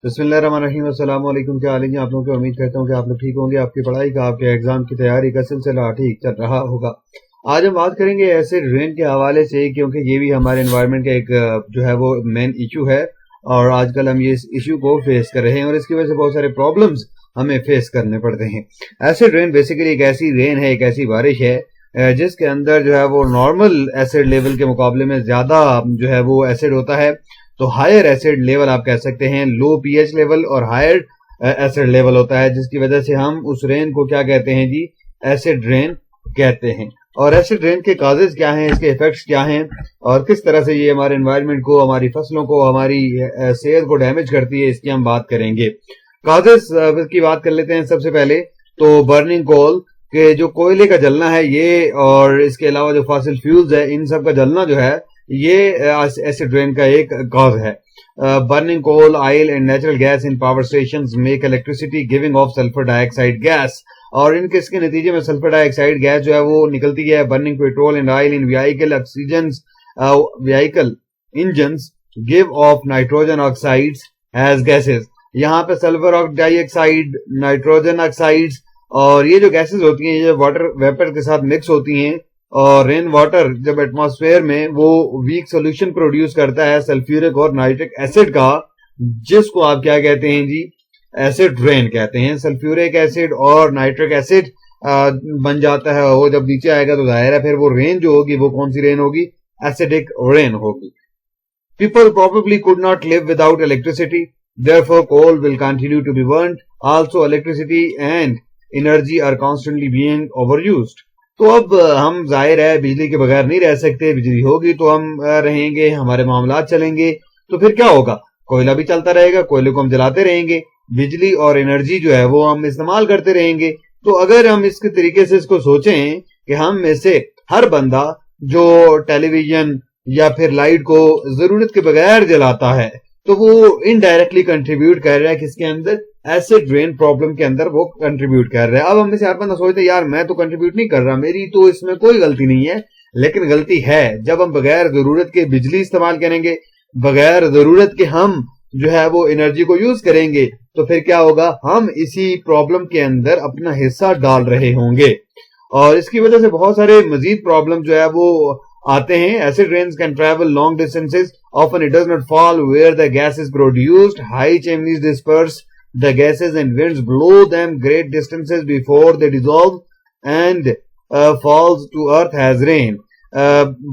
बिस्मिल्लाहिर्रहमानिर्रहीम। अस्सलाम वालेकुम। क्या हाल है आप लोगों की? उम्मीद करता हूँ कि आप लोग ठीक होंगे। आपकी पढ़ाई का, आपके एग्जाम की तैयारी का सिलसिला ठीक चल रहा होगा। आज हम बात करेंगे एसिड रेन के हवाले से, क्योंकि ये भी हमारे एनवायरनमेंट का एक जो है वो मेन इशू है और आजकल हम ये इस इशू को फेस कर रहे हैं और इसकी वजह से बहुत सारे प्रॉब्लम्स हमें फेस करने पड़ते हैं। एसिड रेन बेसिकली एक ऐसी रेन है, एक ऐसी बारिश है जिसके अंदर जो है वो नॉर्मल एसिड लेवल के मुकाबले में ज्यादा जो है वो एसिड होता है। तो हायर एसिड लेवल आप कह सकते हैं, लो पीएच लेवल और हायर एसिड लेवल होता है, जिसकी वजह से हम उस रेन को क्या कहते हैं जी? एसिड रेन कहते हैं। और एसिड रेन के काजेज क्या हैं, इसके इफेक्ट्स क्या हैं और किस तरह से ये हमारे एनवायरनमेंट को, हमारी फसलों को, हमारी सेहत को डैमेज करती है, इसकी हम बात करेंगे। काजेज की बात कर लेते हैं। सबसे पहले तो बर्निंग कोल के जो कोयले का जलना है ये, और इसके अलावा जो फॉसिल फ्यूल्स है, इन सब का जलना जो है ये एसिड रेन का एक कॉज है। Burning coal, oil and natural gas in power stations make electricity giving off sulphur dioxide gas. और इनके इसके नतीजे में सल्फर डाइऑक्साइड गैस जो है वो निकलती है। Burning petrol and oil in vehicle oxygen vehicle engines give off nitrogen oxides as gases. यहाँ पे सल्फर डाइऑक्साइड, नाइट्रोजन ऑक्साइड्स और ये जो गैसेस होती हैं ये वाटर वेपर के साथ मिक्स होती हैं और रेन वाटर जब एटमॉस्फेयर में वो वीक सोल्यूशन प्रोड्यूस करता है सल्फ्यूरिक और नाइट्रिक एसिड का, जिसको आप क्या कहते हैं जी? एसिड रेन कहते हैं। सल्फ्यूरिक एसिड और नाइट्रिक एसिड बन जाता है, वो जब नीचे आएगा तो जाहिर है फिर वो रेन जो होगी वो कौन सी रेन होगी? एसिडिक रेन होगी। People probably could not live without electricity. Therefore, coal will continue to be burnt. Also, electricity and energy are constantly being overused. तो अब हम जाहिर है बिजली के बगैर नहीं रह सकते। बिजली होगी तो हम रहेंगे, हमारे मामलात चलेंगे। तो फिर क्या होगा? कोयला भी चलता रहेगा, कोयले को हम जलाते रहेंगे, बिजली और एनर्जी जो है वो हम इस्तेमाल करते रहेंगे। तो अगर हम इसके तरीके से इसको सोचें कि हम में से हर बंदा जो टेलीविजन या फिर लाइट को जरूरत के बगैर जलाता है तो वो इनडायरेक्टली कंट्रीब्यूट कर रहा है किसके अंदर? एसिड रेन प्रॉब्लम के अंदर वो कंट्रीब्यूट कर रहा है। अब हम में से हर बंदा सोचते हैं यार मैं तो कंट्रीब्यूट नहीं कर रहा, मेरी तो इसमें कोई गलती नहीं है। लेकिन गलती है जब हम बगैर जरूरत के बिजली इस्तेमाल करेंगे, बगैर जरूरत के हम जो है वो एनर्जी को यूज करेंगे, तो फिर क्या होगा? हम इसी प्रॉब्लम के अंदर अपना हिस्सा डाल रहे होंगे और इसकी वजह से बहुत सारे मजीद प्रॉब्लम जो है वो आते हैं। Acid rains can travel long distances, often it does not fall where the gas is produced, high chimneys disperse the gases and winds blow them great distances before they dissolve and falls to earth as rain.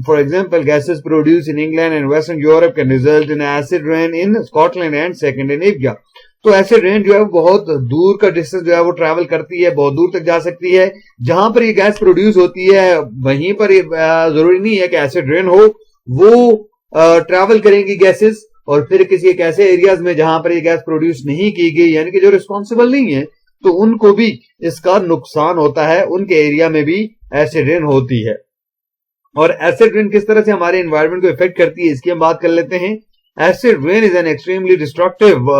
For example, gases produced in England and Western Europe can result in acid rain in Scotland and Scandinavia. तो acid rain जो है वो बहुत दूर का distance जो है वो ट्रैवल करती है, बहुत दूर तक जा सकती है। जहां पर ये गैस प्रोड्यूस होती है वहीं पर जरूरी नहीं है कि एसिड रेन हो, वो ट्रैवल करेंगी गैसेस और फिर किसी एक ऐसे एरियाज में जहां पर ये गैस प्रोड्यूस नहीं की गई, यानी कि जो रिस्पॉन्सिबल नहीं है, तो उनको भी इसका नुकसान होता है, उनके एरिया में भी एसिड रेन होती है। और एसिड रेन किस तरह से हमारे एनवायरनमेंट को इफेक्ट करती है इसकी हम बात कर लेते हैं। Acid rain is an extremely destructive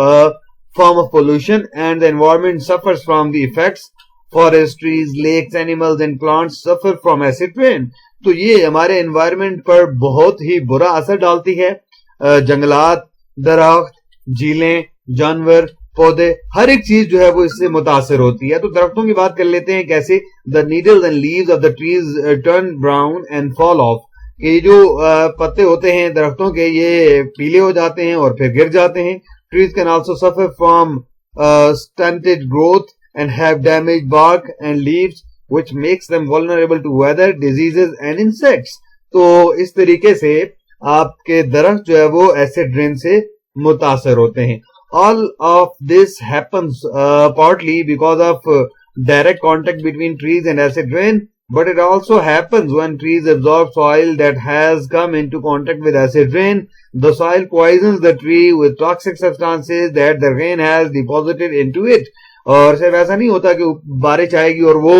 form of pollution and the environment suffers from the effects. Forestries, lakes, animals and plants suffer from acid rain. तो ये हमारे एनवायरनमेंट पर बहुत ही बुरा असर डालती है। जंगलात, दरख्त, झीलें, जानवर, पौधे, हर एक चीज जो है वो इससे मुतासर होती है। तो दरख्तों की बात कर लेते हैं कैसे। The needles and leaves of the trees turn brown and fall of. ये जो पत्ते होते हैं दरख्तों के ये पीले हो जाते हैं और फिर गिर जाते हैं। Trees can also suffer from stunted growth and have damaged bark and leaves which makes them vulnerable to weather, diseases and insects. तो इस तरीके से आपके दरख्त जो है वो एसिड रेन से मुतासर होते हैं। All of this happens partly because of direct contact between trees and acid rain, but it also happens when trees absorb soil that has come into contact with acid rain. The soil poisons the tree with toxic substances that the rain has deposited into it. और सिर्फ ऐसा नहीं होता कि बारिश आएगी और वो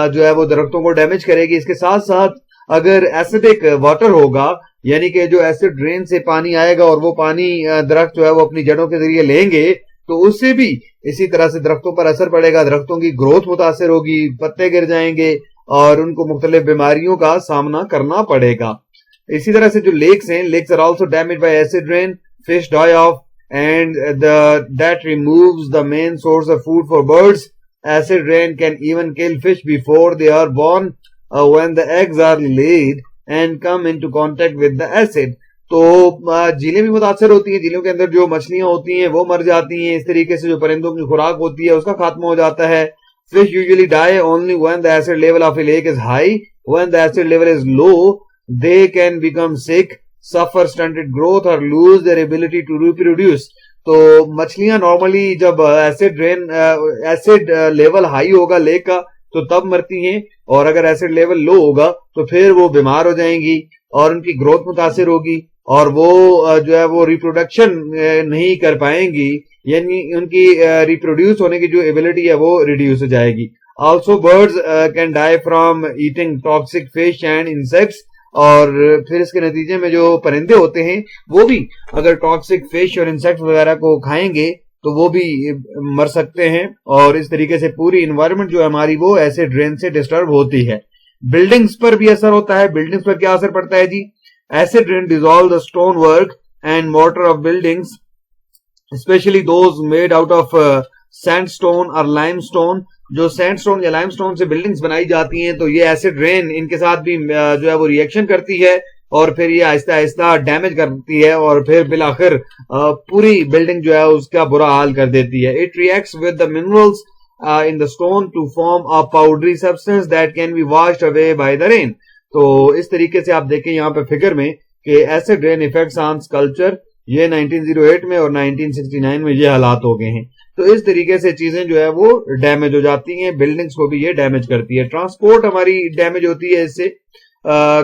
जो है वो दरख्तों को डैमेज करेगी, इसके साथ साथ अगर एसिडिक वाटर होगा, यानी कि जो एसिड रेन से पानी आएगा और वो पानी दरख्त जो है वो अपनी जड़ों के जरिए लेंगे, तो उससे भी इसी तरह से दरख्तों पर असर पड़ेगा। दरख्तों की ग्रोथ मुतासर होगी, पत्ते गिर जाएंगे और उनको मुख्तलिफ बीमारियों का सामना करना पड़ेगा। इसी तरह से जो लेक्स हैं, lakes are also damaged by acid rain, fish die off and that removes the main source of food for birds. Acid rain can even kill fish before they are born when the eggs are laid and come into contact with the acid. तो झीलें भी मुतासर होती हैं, झीलों के अंदर जो मछलियां होती हैं वो मर जाती हैं, इस तरीके से जो परिंदों की खुराक होती है उसका खात्मा हो जाता है. Fish usually die only when the acid level of a lake is high. When the acid level is low, they can become sick, suffer stunted growth or lose their ability to reproduce. तो मछलियां normally जब acid level high होगा lake का तो तब मरती हैं, और अगर एसिड लेवल लो होगा तो फिर वो बीमार हो जाएंगी और उनकी ग्रोथ मुतासिर होगी और वो जो है वो रिप्रोडक्शन नहीं कर पाएंगी, यानी उनकी रिप्रोड्यूस होने की जो एबिलिटी है वो रिड्यूस हो जाएगी. Also birds can die from eating toxic fish and insects. और फिर इसके नतीजे में जो परिंदे होते हैं वो भी अगर टॉक्सिक फिश और इंसेक्ट्स वगैरह को खाएंगे तो वो भी मर सकते हैं. और इस तरीके से पूरी इन्वायरमेंट जो हमारी वो एसिड रेन से डिस्टर्ब होती है. बिल्डिंग्स पर भी असर होता है. बिल्डिंग्स पर क्या असर पड़ता है जी? Acid rain dissolve the stone work and mortar of buildings, specially those made out of sandstone और लाइमस्टोन. जो सैंडस्टोन या लाइमस्टोन से बिल्डिंग्स बनाई जाती हैं तो ये एसिड रेन इनके साथ भी जो है वो रिएक्शन करती है और फिर ये आहिस्ता आहिस्ता डैमेज करती है और फिर बिलाखिर पूरी बिल्डिंग जो है उसका बुरा हाल कर देती है. It reacts with the minerals in the stone to form a powdery substance that can be washed away by the rain. तो इस तरीके से आप देखें यहाँ पे फिगर में कि acid rain effects on sculpture, ये 1908 में और 1969 में ये हालात हो गए हैं. तो इस तरीके से चीजें जो है वो डैमेज हो जाती हैं, बिल्डिंग्स को भी ये डैमेज करती है. ट्रांसपोर्ट हमारी डैमेज होती है इससे.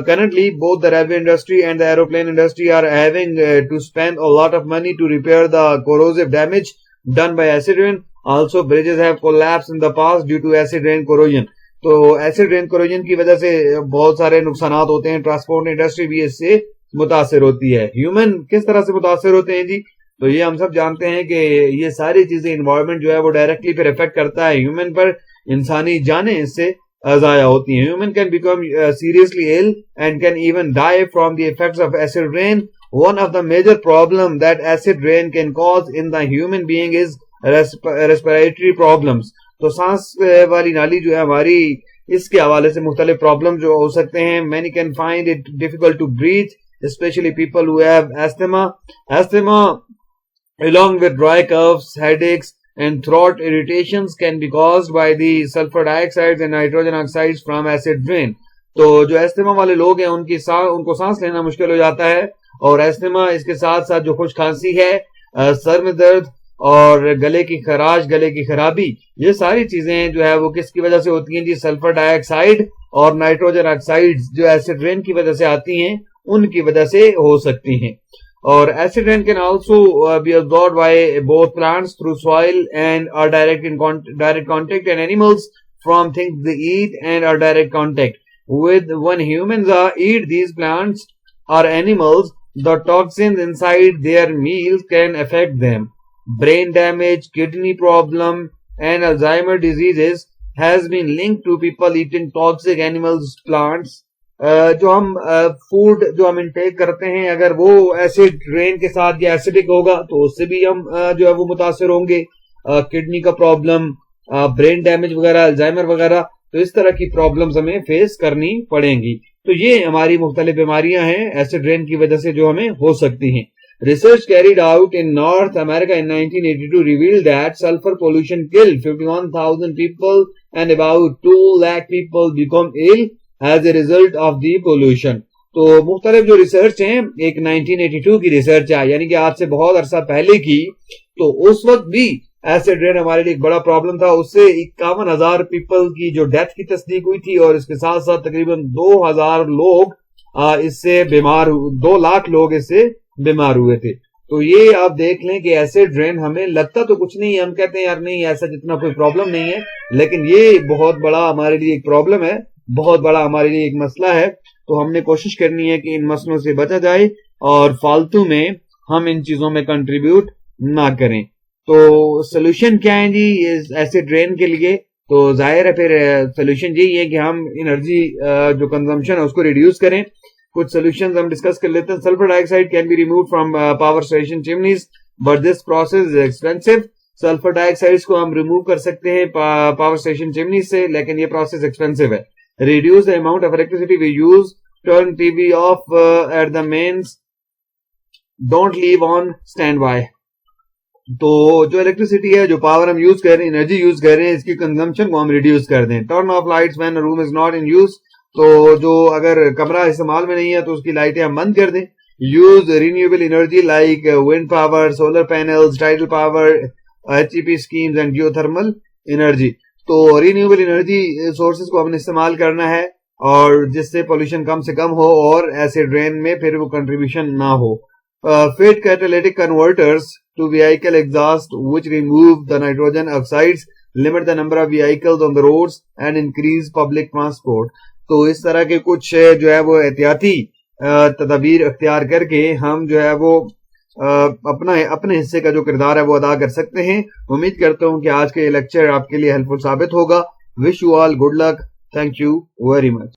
Currently both the railway industry and the aeroplane industry are having to spend a lot of money to repair the corrosive damage done by acid rain. Also bridges have collapsed in the past due to acid rain corrosion. तो acid rain corrosion की वजह से बहुत सारे नुकसान होते हैं. Transport industry भी इससे मुतासर होती है. ह्यूमन किस तरह से मुतासर होते हैं जी? तो ये हम सब जानते हैं कि ये सारी चीजें इन्वायरमेंट जो है वो डायरेक्टली फिर इफेक्ट करता है ह्यूमन पर. इंसानी जानें इससे जाया होती हैं. Human can become seriously ill and can even die from the effects of acid rain. One of the major problem that acid rain can cause in the human being is respiratory problems. तो सांस वाली नाली जो है हमारी, इसके हवाले से मुख्तलिफ प्रॉब्लम जो हो सकते हैं. Many can find it difficult to breathe, especially people who have asthma. Asthma along with dry coughs, headaches and throat irritations can be caused by the sulfur dioxides and nitrogen oxides from acid rain. तो जो asthma वाले लोग हैं उनको सांस लेना मुश्किल हो जाता है, और एस्थमा इसके साथ साथ जो खुश खांसी है, सर में दर्द और गले की खराश, गले की खराबी, ये सारी चीजें जो है वो किसकी वजह से होती हैं जी? सल्फर डाइऑक्साइड और नाइट्रोजन ऑक्साइड जो एसिड रेन की वजह से आती हैं उनकी वजह से हो सकती हैं. और acid rain can also be absorbed by both plants through soil and or direct contact and animals from things they eat and or direct contact with when humans eat these plants or animals, the toxins inside their meals can affect them. Brain damage, kidney problem and Alzheimer diseases has been linked to people eating toxic animals, plants. जो हम food जो हम intake करते हैं अगर वो acid rain के साथ या एसिडिक होगा तो उससे भी हम जो है वो मुतासर होंगे. किडनी का प्रॉब्लम, ब्रेन डैमेज वगैरह, अल्जाइमर वगैरह, तो इस तरह की प्रॉब्लम्स हमें फेस करनी पड़ेंगी. तो ये हमारी मुख्तलिफ बीमारियां हैं एसिड रेन की वजह से जो हमें हो सकती हैं. Research carried out in North America in 1982 revealed that sulfur pollution killed 51,000 people and about 2 lakh people become ill as a result of the pollution. तो मुख्तलिफ जो रिसर्च हैं, एक 1982 की रिसर्च है, यानी कि आज से बहुत अरसा पहले की, तो उस वक्त भी एसिड रेन हमारे लिए एक बड़ा प्रॉब्लम था. उससे 51,000 पीपल की जो डेथ की तस्दीक हुई थी और इसके साथ साथ तकरीबन 2,000 लोग इससे बीमार, 2 लाख लोग इससे बीमार हुए थे. तो ये आप देख लें कि एसिड रेन हमें लगता तो कुछ नहीं है, हम कहते हैं यार नहीं ऐसा जितना कोई प्रॉब्लम नहीं है, लेकिन ये बहुत बड़ा हमारे लिए एक प्रॉब्लम है, बहुत बड़ा हमारे लिए एक मसला है. तो हमने कोशिश करनी है कि इन मसलों से बचा जाए और फालतू में हम इन चीजों में कंट्रीब्यूट ना करें. तो सोल्यूशन क्या है जी इस एसिड रेन के लिए? तो जाहिर है फिर सोल्यूशन यही है कि हम एनर्जी जो कंजम्पशन है उसको रिड्यूस करें. कुछ सोल्यूशंस हम डिस्कस कर लेते हैं. Sulphur dioxide can be remove from power station chimneys but this process is expensive. Sulphur dioxide को हम रिमूव कर सकते हैं पावर स्टेशन चिमनी से, लेकिन ये प्रोसेस एक्सपेंसिव है। Reduce the amount of electricity we use, turn TV off at the mains, don't leave on standby. तो जो इलेक्ट्रिसिटी है, जो पावर हम यूज कर रहे हैं, एनर्जी यूज कर रहे हैं, इसकी कंजम्पशन को हम रिड्यूस कर दें। Turn off lights when room is not in use, तो जो अगर कमरा इस्तेमाल में नहीं है तो उसकी लाइटें हम बंद कर दें। Use renewable energy like wind power, solar panels, tidal power, HEP schemes and geothermal energy. तो रिन्यूएबल एनर्जी सोर्सेज को हमने इस्तेमाल करना है, और जिससे पोल्यूशन कम से कम हो और एसिड रेन में फिर वो कंट्रीब्यूशन ना हो। Fit catalytic converters to vehicle exhaust which remove the nitrogen oxides, limit the number of vehicles on the roads and increase public transport। तो इस तरह के कुछ जो है वो एहतियाती तदबीर अख्तियार करके हम जो है वो अपने हिस्से का जो किरदार है वो अदा कर सकते हैं। उम्मीद करता हूं कि आज के ये लेक्चर आपके लिए हेल्पफुल साबित होगा। Wish you all good luck. Thank you very much.